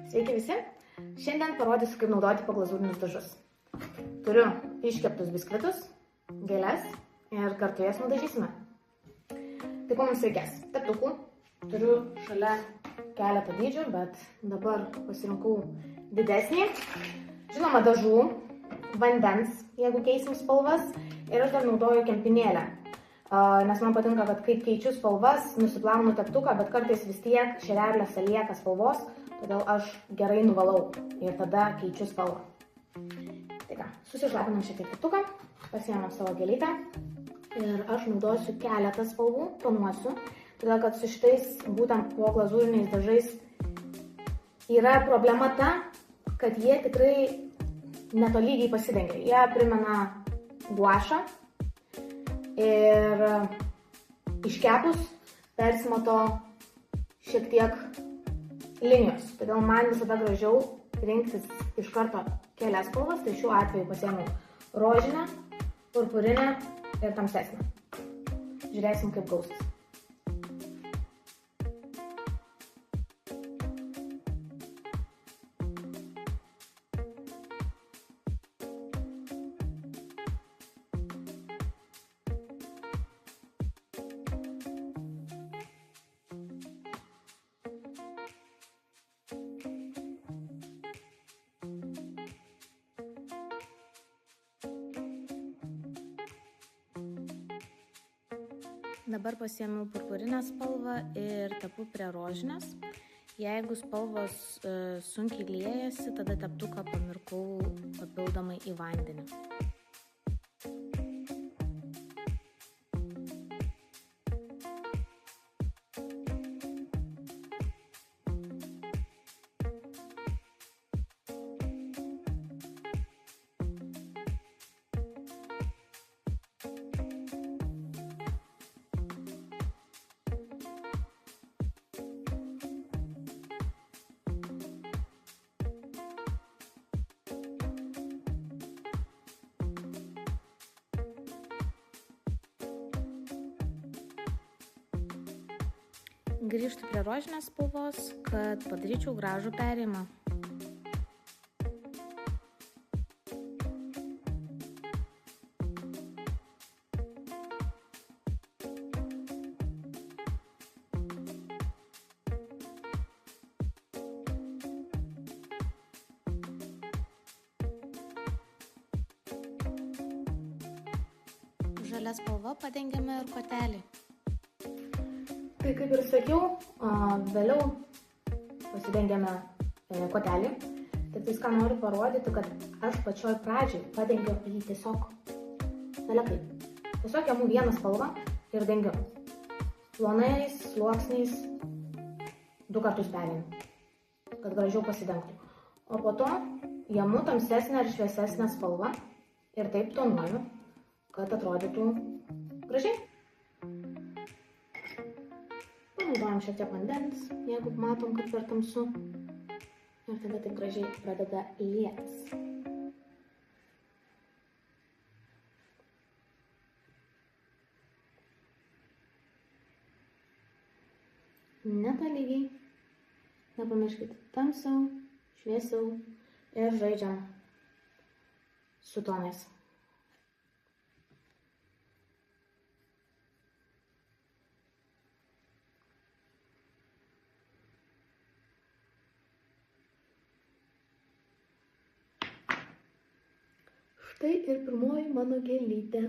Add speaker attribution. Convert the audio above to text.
Speaker 1: Sveiki visi! Šiandien parodysiu, kaip naudoti paglazūrinius dažus. Turiu iškeptus biskvitus, gėles ir kartu jas nudažysime. Tai ko mums reikės? Teptukų. Turiu šalia keletą dydžių, bet dabar pasirinkau didesnį. Žinoma, dažų, vandens, jeigu keisim spalvas, ir aš dar naudoju kempinėlę. Nes man patinka, kad kai keičiu spalvas, nusiplaunu teptuką, bet kartais vis tiek šereliuose lieka spalvos, todėl aš gerai nuvalau ir tada keičiu spalvą. Tai ką, susišlapinam šiek tiek teptuką, pasiėmam savo gėlytę ir aš naudosiu keletą spalvų, tonuosiu, todėl kad su šitais būtent paglazūriniais dažais yra problema ta, kad jie tikrai netolygiai pasidengia. Jie primena guašą. Ir iškepus persimato šiek tiek linijos. Todėl man visada gražiau rinktis iš karto kelias spalvas, tai šiuo atveju pasiėmiau rožinę, purpurinę ir tamsesnę. Žiūrėsim, kaip gausis. Dabar pasiėmiau purpurinę spalvą ir tepu prie rožinės. Jeigu spalvos sunkiai liejasi, tada teptuką pamirkau papildomai į vandenį. Grįžtu prie rožinės spalvos, kad padaryčiau gražų perėjimą. Žalia spalva padengiame ir kotelį. Tai kaip ir sakiau, vėliau pasidengėme kotelį. Tik tais ką noriu parodyti, kad aš pačioj pradžiai padengiu jį tiesiog nelekai. Tiesiog jemu vieną spalvą ir dengiu. Plonais sluoksniais 2 kartus perėjimu, kad gražiau pasidengtų. O po to jemu tamsesnę ir šviesesnę spalvą ir taip tonuoju, kad atrodytų gražiai. Naudojam šiek tiek vandens, jeigu matom, kad per tamsu. Ir tada taip gražiai pradeda lietis. Netolygiai. Nepamirškite tamsiau, šviesiau ir žaidžiam su tonais. Štai ir pirmoji mano gėlytė.